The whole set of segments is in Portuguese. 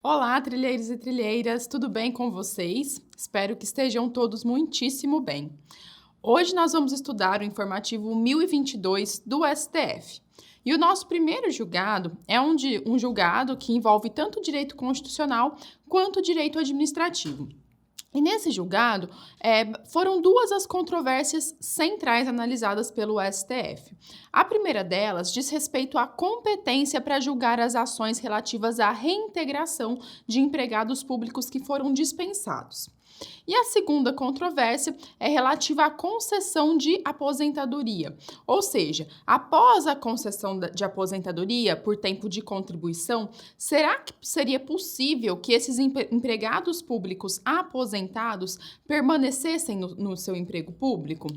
Olá, trilheiros e trilheiras, tudo bem com vocês? Espero que estejam todos muitíssimo bem. Hoje nós vamos estudar o informativo 1022 do STF. E o nosso primeiro julgado é um julgado que envolve tanto direito constitucional quanto direito administrativo. E nesse julgado, foram duas as controvérsias centrais analisadas pelo STF. A primeira delas diz respeito à competência para julgar as ações relativas à reintegração de empregados públicos que foram dispensados. E a segunda controvérsia é relativa à concessão de aposentadoria, ou seja, após a concessão de aposentadoria por tempo de contribuição, será que seria possível que esses empregados públicos aposentados permanecessem no seu emprego público?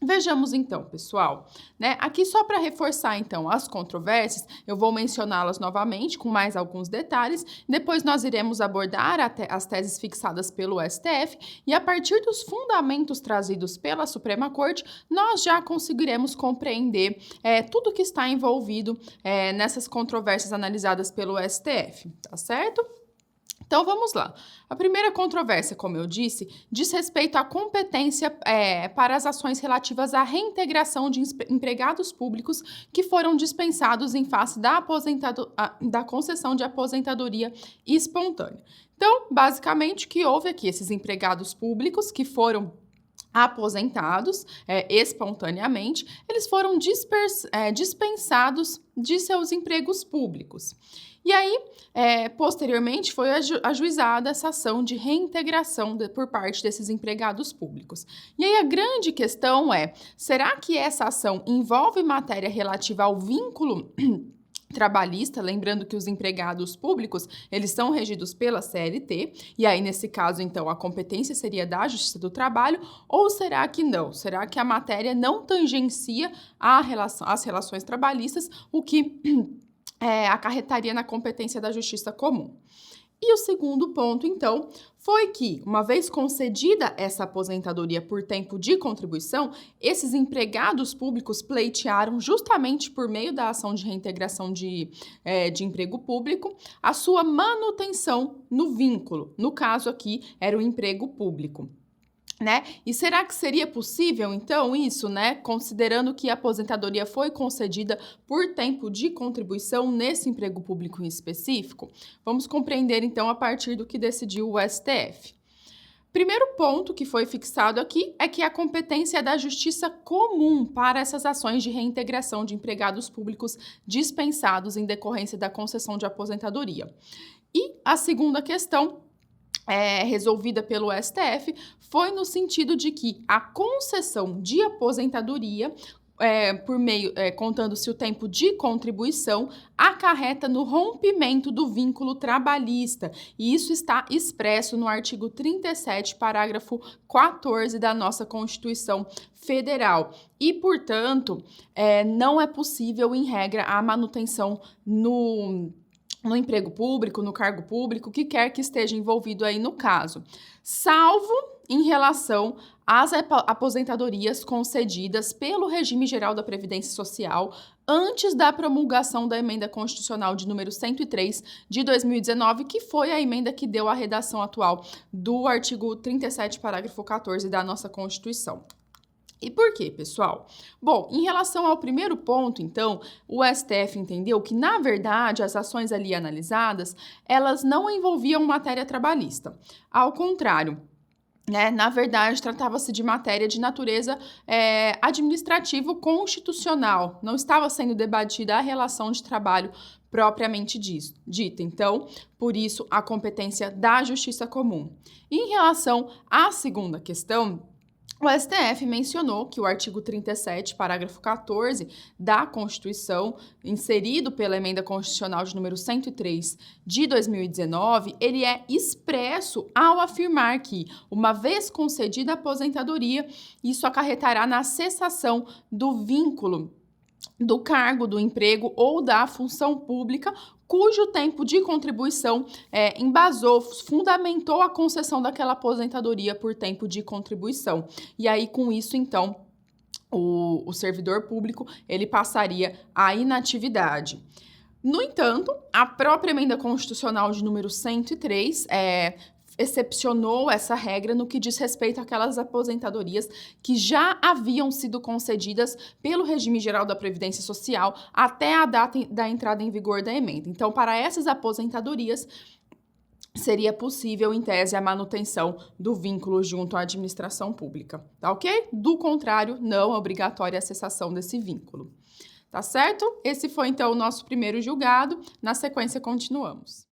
Vejamos então, pessoal, né? Aqui só para reforçar então as controvérsias, eu vou mencioná-las novamente com mais alguns detalhes. Depois nós iremos abordar as teses fixadas pelo STF e a partir dos fundamentos trazidos pela Suprema Corte, nós já conseguiremos compreender tudo que está envolvido nessas controvérsias analisadas pelo STF, tá certo? Então vamos lá. A primeira controvérsia, como eu disse, diz respeito à competência para as ações relativas à reintegração de empregados públicos que foram dispensados em face da concessão de aposentadoria espontânea. Então, basicamente, o que houve aqui? Esses empregados públicos que foram aposentados espontaneamente, eles foram dispensados de seus empregos públicos. E aí, posteriormente, foi ajuizada essa ação de reintegração por parte desses empregados públicos. E aí a grande questão é, será que essa ação envolve matéria relativa ao vínculo trabalhista, lembrando que os empregados públicos, eles são regidos pela CLT, e aí nesse caso, então, a competência seria da Justiça do Trabalho, ou será que não? Será que a matéria não tangencia as relações trabalhistas, o que acarretaria na competência da Justiça Comum? E o segundo ponto, então, foi que, uma vez concedida essa aposentadoria por tempo de contribuição, esses empregados públicos pleitearam, justamente por meio da ação de reintegração de emprego público, a sua manutenção no vínculo. No caso aqui, era o emprego público. Né? E será que seria possível, então, isso, né? Considerando que a aposentadoria foi concedida por tempo de contribuição nesse emprego público em específico? Vamos compreender, então, a partir do que decidiu o STF. Primeiro ponto que foi fixado aqui é que a competência é da Justiça Comum para essas ações de reintegração de empregados públicos dispensados em decorrência da concessão de aposentadoria. E a segunda questão resolvida pelo STF foi no sentido de que a concessão de aposentadoria contando-se o tempo de contribuição, acarreta no rompimento do vínculo trabalhista. E isso está expresso no artigo 37, parágrafo 14 da nossa Constituição Federal. E, portanto, não é possível, em regra, a manutenção no emprego público, no cargo público, que quer que esteja envolvido aí no caso, salvo em relação às aposentadorias concedidas pelo Regime Geral da Previdência Social antes da promulgação da Emenda Constitucional de número 103 de 2019, que foi a emenda que deu a redação atual do artigo 37, parágrafo 14 da nossa Constituição. E por quê, pessoal? Bom, em relação ao primeiro ponto, então, o STF entendeu que, na verdade, as ações ali analisadas, elas não envolviam matéria trabalhista. Ao contrário, né, na verdade, tratava-se de matéria de natureza administrativo-constitucional. Não estava sendo debatida a relação de trabalho propriamente dita. Então, por isso, a competência da Justiça Comum. E em relação à segunda questão, o STF mencionou que o artigo 37, parágrafo 14 da Constituição, inserido pela Emenda Constitucional de número 103 de 2019, ele é expresso ao afirmar que, uma vez concedida a aposentadoria, isso acarretará na cessação do vínculo do cargo, do emprego ou da função pública, cujo tempo de contribuição fundamentou a concessão daquela aposentadoria por tempo de contribuição. E aí, com isso, então, o servidor público, ele passaria à inatividade. No entanto, a própria emenda constitucional de número 103 excepcionou essa regra no que diz respeito àquelas aposentadorias que já haviam sido concedidas pelo regime geral da Previdência Social até a data da entrada em vigor da emenda. Então, para essas aposentadorias, seria possível, em tese, a manutenção do vínculo junto à administração pública, tá ok? Do contrário, não é obrigatória a cessação desse vínculo. Tá certo? Esse foi, então, o nosso primeiro julgado. Na sequência, continuamos.